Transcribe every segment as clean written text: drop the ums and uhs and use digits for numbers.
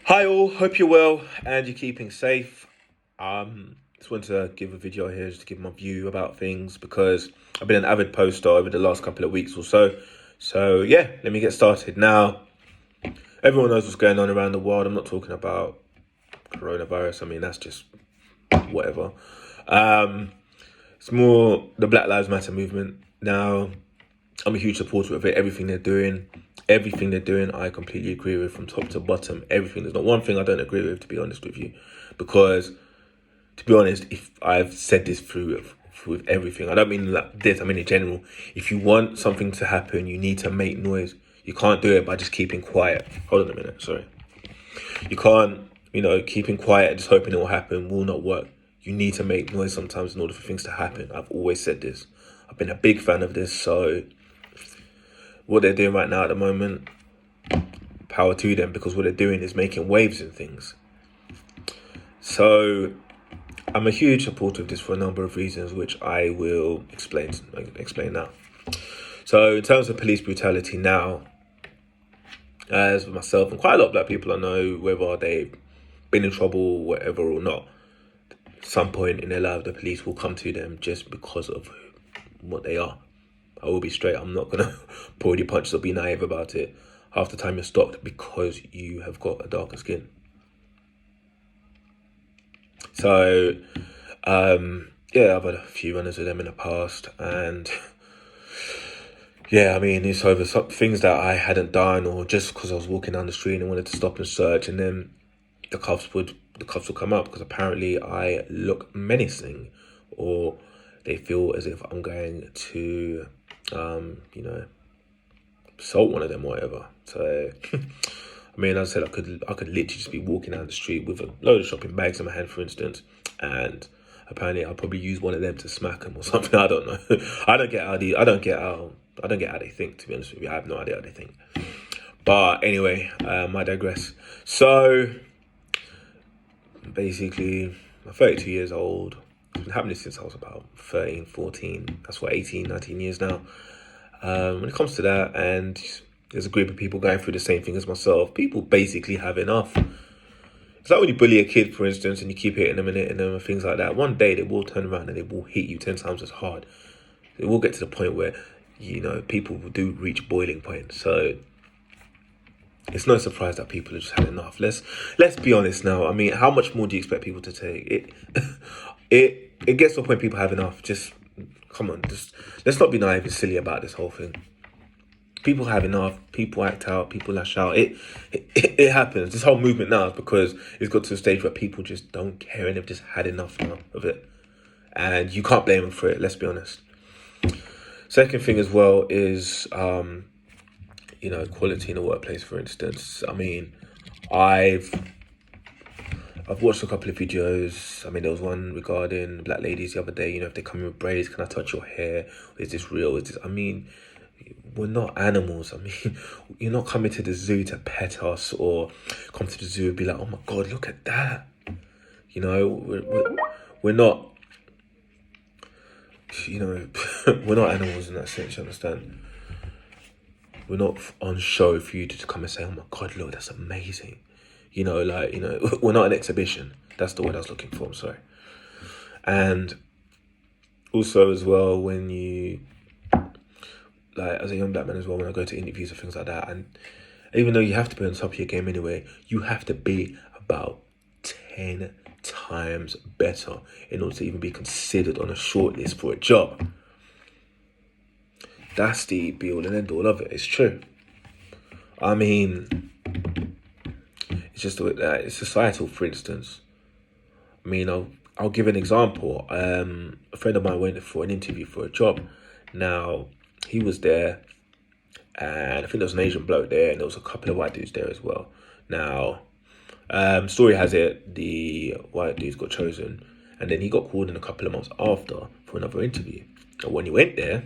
Hi all, hope you're well and you're keeping safe. Just wanted to give a video here just to give my view about things because I've been an avid poster over the last couple of weeks or so. So yeah, let me get started. Now, everyone knows what's going on around the world. I'm not talking about coronavirus. I mean, that's just whatever. Um, it's more the Black Lives Matter movement. Now, I'm a huge supporter of it. Everything they're doing, I completely agree with from top to bottom. Everything. There's not one thing I don't agree with, to be honest with you, because to be honest, if I've said this through with everything, I don't mean like this. I mean in general. If you want something to happen, you need to make noise. You can't do it by just keeping quiet. Hold on a minute. Sorry. You can't. Keeping quiet and just hoping it will happen will not work. You need to make noise sometimes in order for things to happen. I've always said this. I've been a big fan of this. So what they're doing right now at the moment, power to them, because what they're doing is making waves and things. So I'm a huge supporter of this for a number of reasons, which I will explain now. So in terms of police brutality now, as with myself and quite a lot of black people I know, whether they've been in trouble, whatever or not, at some point in their life, the police will come to them just because of what they are. I will be straight. I'm not going to pull any punches or be naive about it. Half the time you're stopped because you have got a darker skin. So, yeah, I've had a few runners with them in the past. And, yeah, I mean, it's over some things that I hadn't done or just because I was walking down the street and wanted to stop and search. And then the cops would come up because apparently I look menacing or they feel as if I'm going to assault one of them or whatever. So, I mean, as I said, I could literally just be walking down the street with a load of shopping bags in my hand, for instance, and apparently I'll probably use one of them to smack them or something. I don't know. I don't get how they think. To be honest with you, I have no idea how they think. But anyway, I digress. So basically, I'm 32 years old. It's been happening since I was about 13, 14. That's what, 18, 19 years now. When it comes to that, and there's a group of people going through the same thing as myself, people basically have enough. It's like when you bully a kid, for instance, and you keep hitting them and hitting them and things like that. One day they will turn around and they will hit you 10 times as hard. It will get to the point where, people do reach boiling point. So it's no surprise that people have just had enough. Let's be honest now. I mean, how much more do you expect people to take? It gets to a point people have enough. Just come on, just let's not be naive and silly about this whole thing. People have enough. People act out. People lash out. It happens. This whole movement now is because it's got to a stage where people just don't care and they've just had enough now of it. And you can't blame them for it. Let's be honest. Second thing as well is, equality in the workplace, for instance. I mean, I've watched a couple of videos. I mean, there was one regarding black ladies the other day. If they come in with braids, can I touch your hair? Is this real? I mean, we're not animals. I mean, you're not coming to the zoo to pet us or come to the zoo and be like, oh my God, look at that. We're not, we're not animals in that sense, you understand? We're not on show for you to come and say, oh my God, look, that's amazing. We're not an exhibition. That's the word I was looking for, I'm sorry. And also as well, when you, like as a young black man as well, when I go to interviews and things like that, and even though you have to be on top of your game anyway, you have to be about 10 times better in order to even be considered on a shortlist for a job. That's the be all and end all of it. It's true. I mean, it's just it's societal, for instance. I mean, I'll give an example. A friend of mine went for an interview for a job. Now, he was there, and I think there was an Asian bloke there, and there was a couple of white dudes there as well. Now, story has it, the white dudes got chosen, and then he got called in a couple of months after for another interview. And when he went there,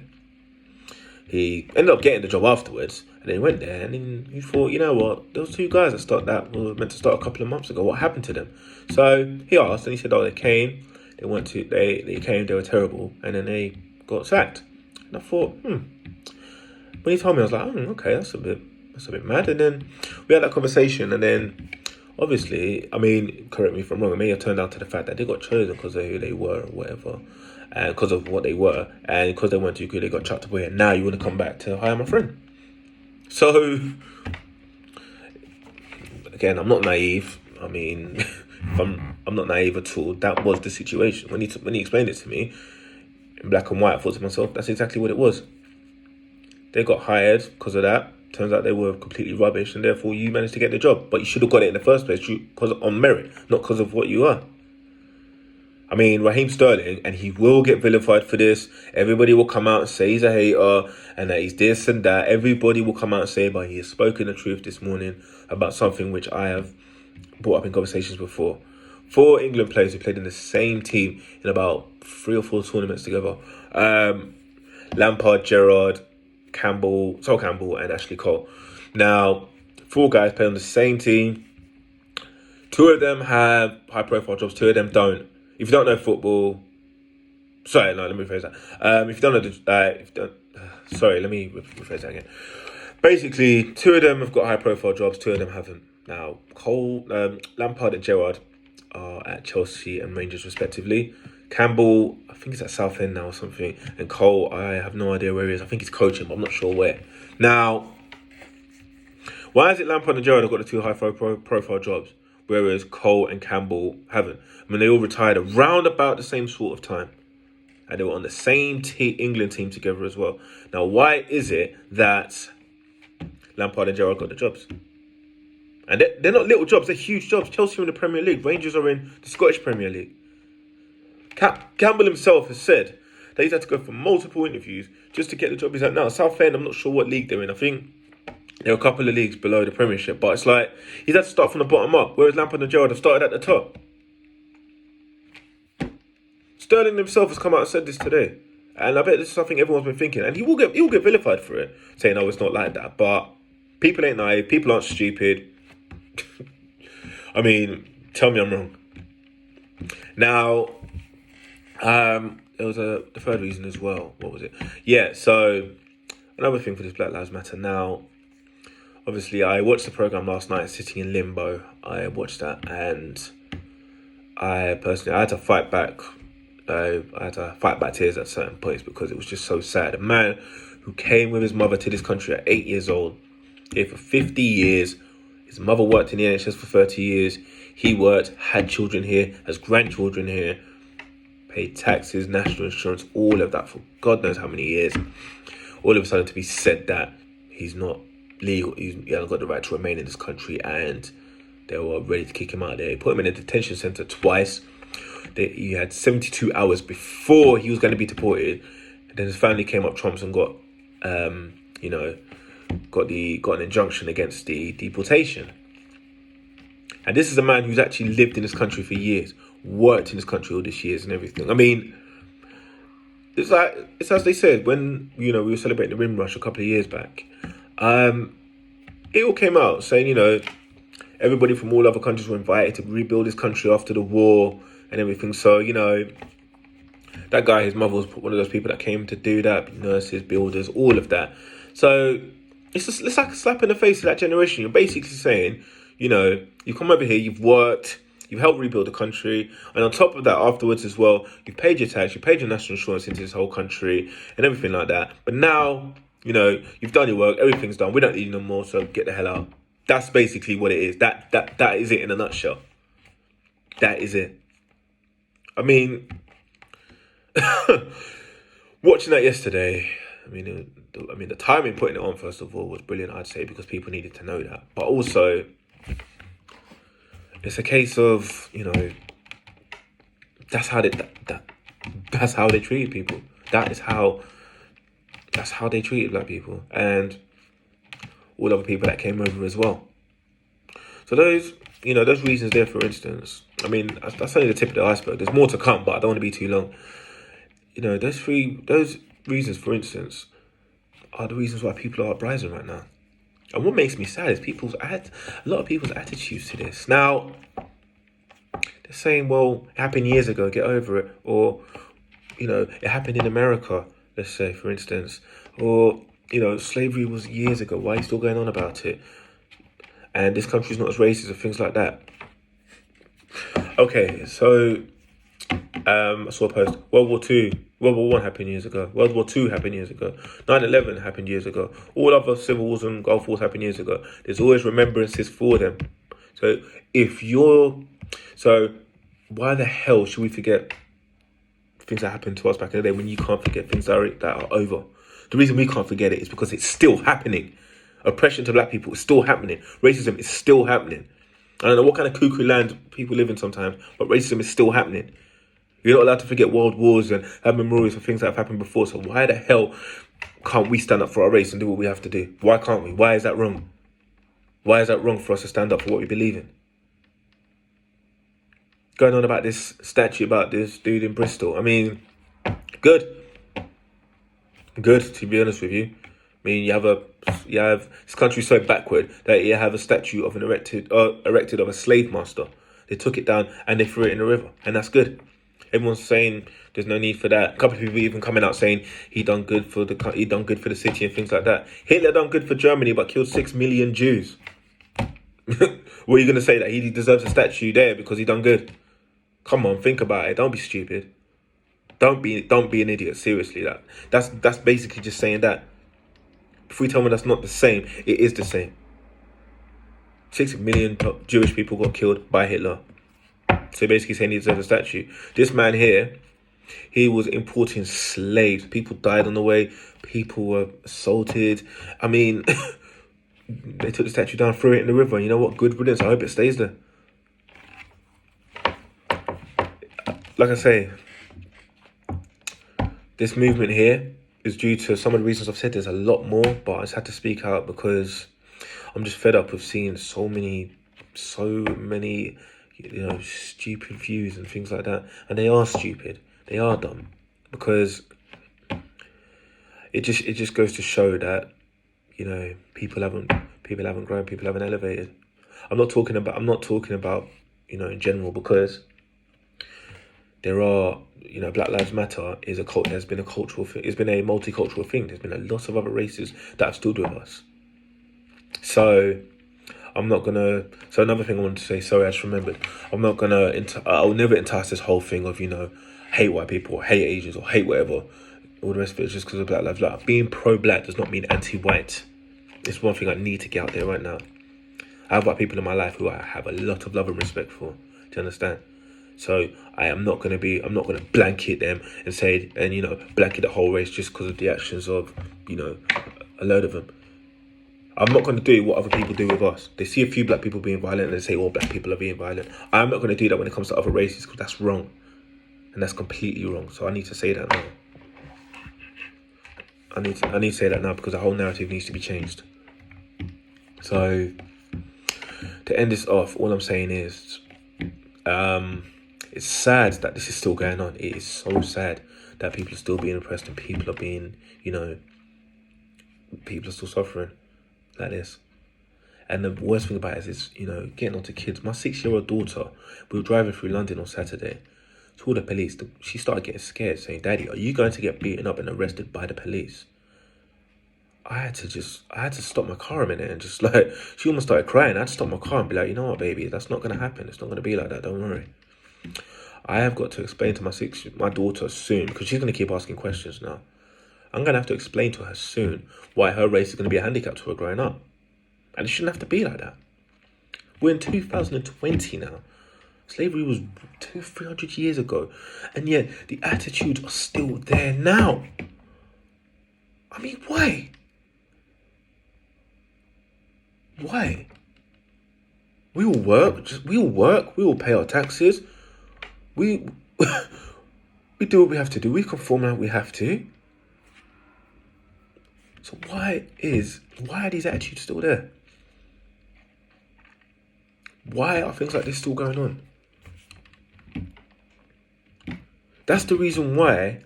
he ended up getting the job afterwards, and then he went there, and then he thought, you know what, those two guys that were meant to start a couple of months ago, what happened to them? So he asked, and he said, oh, they came, they came, they were terrible, and then they got sacked. And I thought, when he told me, I was like, okay, that's a bit mad. And then we had that conversation, and then obviously, I mean, correct me if I'm wrong, it may have turned down to the fact that they got chosen because of who they were or whatever, and because of what they were, and because they weren't too good, they got chucked away, and now you want to come back to hire my friend. So, again, I'm not naive. I mean, I'm not naive at all. That was the situation. When he explained it to me in black and white, I thought to myself, that's exactly what it was. They got hired because of that. Turns out they were completely rubbish, and therefore you managed to get the job. But you should have got it in the first place because on merit, not because of what you are. I mean, Raheem Sterling, and he will get vilified for this. Everybody will come out and say he's a hater and that he's this and that. Everybody will come out and say, but he has spoken the truth this morning about something which I have brought up in conversations before. 4 England players who played in the same team in about 3 or 4 tournaments together. Lampard, Gerrard, Sol Campbell, and Ashley Cole. Now, 4 guys play on the same team. 2 of them have high-profile jobs. 2 of them don't. If you don't know football, let me rephrase that. If you don't know let me rephrase that again. Basically, 2 of them have got high-profile jobs. 2 of them haven't. Now, Lampard and Gerrard are at Chelsea and Rangers respectively. Campbell, I think he's at Southend now or something. And Cole, I have no idea where he is. I think he's coaching, but I'm not sure where. Now, why is it Lampard and Gerrard have got the 2 high-profile jobs, whereas Cole and Campbell haven't? I mean, they all retired around about the same sort of time. And they were on the same England team together as well. Now, why is it that Lampard and Gerrard got the jobs? And they're not little jobs, they're huge jobs. Chelsea are in the Premier League. Rangers are in the Scottish Premier League. Campbell himself has said that he's had to go for multiple interviews just to get the job he's at now. Southend, I'm not sure what league they're in. I think they're a couple of leagues below the Premiership. But it's like, he's had to start from the bottom up, whereas Lampard and Gerrard have started at the top. Sterling himself has come out and said this today. And I bet this is something everyone's been thinking. And he will get vilified for it, saying, oh, it's not like that. But people ain't naive. People aren't stupid. I mean, tell me I'm wrong. Now, there was the third reason as well. What was it? Yeah, so another thing for this Black Lives Matter. Now, obviously, I watched the program last night, Sitting in Limbo. I watched that, and I had to fight back. I had to fight back tears at certain points because it was just so sad. A man who came with his mother to this country at 8 years old, here for 50 years. His mother worked in the NHS for 30 years. He worked, had children here, has grandchildren here, paid taxes, national insurance, all of that for God knows how many years. All of a sudden to be said that he's not legal, he hasn't got the right to remain in this country, and they were ready to kick him out there. They put him in a detention centre twice. He had 72 hours before he was going to be deported. And then his family came up trumps and got an injunction against the deportation. And this is a man who's actually lived in this country for years, worked in this country all these years and everything. I mean, it's as they said when we were celebrating the Windrush a couple of years back. It all came out saying everybody from all other countries were invited to rebuild this country after the war and everything. So that guy, his mother was one of those people that came to do that, nurses, builders, all of that. So it's like a slap in the face of that generation. You're basically saying, you've come over here, you've worked, you've helped rebuild the country, and on top of that, afterwards as well, you've paid your tax, you paid your national insurance into this whole country and everything like that. But now, you've done your work, everything's done, we don't need you no more, so get the hell out. That's basically what it is. That is it in a nutshell. That is it. I mean, watching that yesterday, the timing putting it on, first of all, was brilliant, I'd say, because people needed to know that. But also, it's a case of, that's how they treated people. That's how they treated black people and all other people that came over as well. So those reasons there, for instance, that's only the tip of the iceberg. There's more to come, but I don't want to be too long. Those reasons, for instance, are the reasons why people are uprising right now. And what makes me sad is a lot of people's attitudes to this. Now, they're saying, well, it happened years ago, get over it. Or, it happened in America, let's say, for instance. Or, slavery was years ago, why are you still going on about it? and this country's not as racist and things like that. Okay, so I saw a post. World War One happened years ago. World War Two happened years ago. 9/11 happened years ago. All other civil wars and Gulf Wars happened years ago. There's always remembrances for them. So why the hell should we forget things that happened to us back in the day when you can't forget things that are over? The reason we can't forget it is because it's still happening. Oppression to black people is still happening. Racism is still happening. I don't know what kind of cuckoo land people live in sometimes, but racism is still happening. You're not allowed to forget world wars and have memorials for things that have happened before. So why the hell can't we stand up for our race and do what we have to do? Why can't we? Why is that wrong? Why is that wrong for us to stand up for what we believe in? Going on about this statue about this dude in Bristol. I mean, good, to be honest with you. I mean, you have this country so backward that you have a statue of an erected of a slave master. They took it down and they threw it in the river, and that's good. Everyone's saying there's no need for that. A couple of people even coming out saying he done good for the city and things like that. Hitler done good for Germany, but killed 6 million Jews. What are you gonna say, that he deserves a statue there because he done good? Come on, think about it. Don't be stupid. Don't be an idiot. Seriously, that's basically just saying that. If we tell me that's not the same, it is the same. 6 million Jewish people got killed by Hitler. So basically saying he deserves a statue. This man here, he was importing slaves. People died on the way. People were assaulted. I mean, they took the statue down, threw it in the river. And you know what? Good riddance. I hope it stays there. Like I say, this movement here is due to some of the reasons I've said. There's a lot more, but I just had to speak out because I'm just fed up with seeing so many, stupid views and things like that. And they are stupid. They are dumb, because it just goes to show that, people haven't grown, people haven't elevated. I'm not talking about in general, because there are, Black Lives Matter has been a cultural thing. It's been a multicultural thing. There's been a lot of other races that have stood with us. So another thing I want to say, sorry, I just remembered. I'll never entice this whole thing of, hate white people, or hate Asians, or hate whatever. All the rest of it is just because of Black Lives Matter. Being pro-black does not mean anti-white. It's one thing I need to get out there right now. I have white people in my life who I have a lot of love and respect for. Do you understand? So I'm not going to blanket them and say, blanket the whole race just because of the actions of, a load of them. I'm not going to do what other people do with us. They see a few black people being violent and they say all black people are being violent. I'm not going to do that when it comes to other races, because that's wrong. And that's completely wrong. So I need to say that now. I need to say that now, because the whole narrative needs to be changed. So to end this off, all I'm saying is, it's sad that this is still going on. It is so sad that people are still being oppressed and people are being, people are still suffering like this. And the worst thing about it is, getting onto kids. My 6-year-old daughter, we were driving through London on Saturday, told the police. She started getting scared, saying, "Daddy, are you going to get beaten up and arrested by the police?" I had to stop my car a minute and just she almost started crying. I had to stop my car and be like, "You know what, baby, that's not going to happen. It's not going to be like that. Don't worry." I have got to explain to my daughter soon, because she's going to keep asking questions now. I'm going to have to explain to her soon why her race is going to be a handicap to her growing up. And it shouldn't have to be like that. We're in 2020 now. Slavery was 200-300 years ago. And yet the attitudes are still there now. I mean, why? Why? We all work. We all pay our taxes. We do what we have to do. We conform how we have to. So why are these attitudes still there? Why are things like this still going on? That's the reason why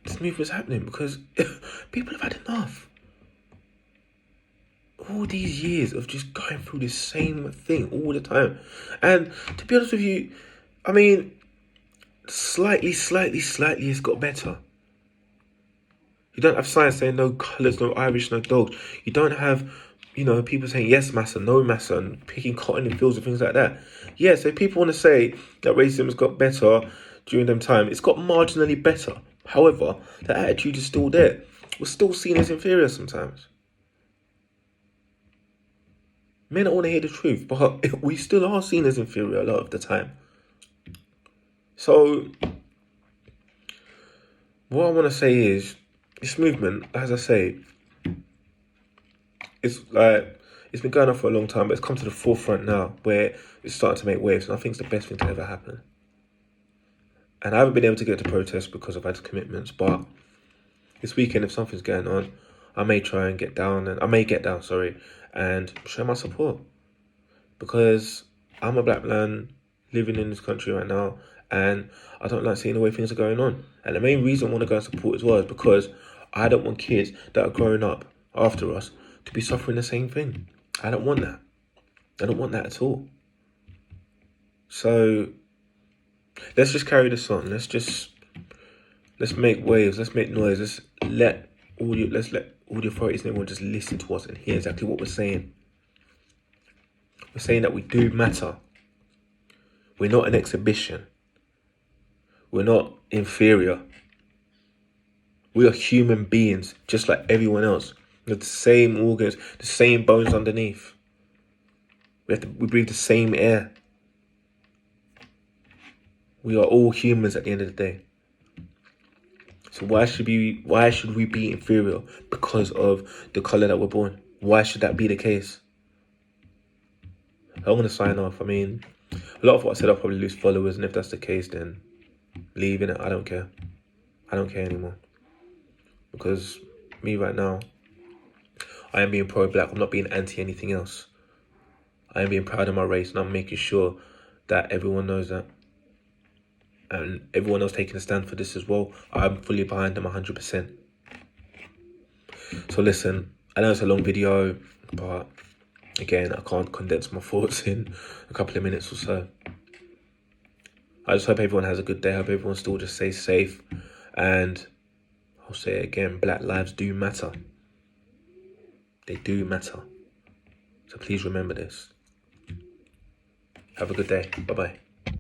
this movement's happening, because people have had enough. All these years of just going through the same thing all the time. And to be honest with you, I mean, slightly it's got better. You don't have signs saying no colours, no Irish, no dogs. You don't have you know, people saying yes massa, no massa, and picking cotton in fields and things like that. Yeah, so if people want to say that racism has got better during them time, it's got marginally better. However, the attitude is still there. We're still seen as inferior sometimes. Men don't want to hear the truth, but we still are seen as inferior a lot of the time. So, what I want to say is, this movement, as I say, it's like, it's been going on for a long time, but it's come to the forefront now where it's starting to make waves, and I think it's the best thing to ever happen. And I haven't been able to get to protest because I've had commitments, but this weekend, if something's going on, I may try and get down, and show my support. Because I'm a black man living in this country right now, and I don't like seeing the way things are going on. And the main reason I want to go and support as well is because I don't want kids that are growing up after us to be suffering the same thing. I don't want that. I don't want that at all. So let's just carry this on. Let's make waves. Let's make noise. Let's let all the authorities and everyone just listen to us and hear exactly what we're saying. We're saying that we do matter. We're not an exhibition. We're not inferior. We are human beings, just like everyone else. We have the same organs, the same bones underneath. We breathe the same air. We are all humans at the end of the day. So why should we be inferior because of the colour that we're born? Why should that be the case? I'm going to sign off. I mean, a lot of what I said, I'll probably lose followers, and if that's the case, then leaving it. I don't care. I don't care anymore. Because me right now, I am being pro-black. I'm not being anti anything else. I am being proud of my race, and I'm making sure that everyone knows that. And everyone else taking a stand for this as well. I'm fully behind them 100%. So listen, I know it's a long video, but again, I can't condense my thoughts in a couple of minutes or so. I just hope everyone has a good day. I hope everyone still just stays safe. And I'll say it again, black lives do matter. They do matter. So please remember this. Have a good day. Bye-bye.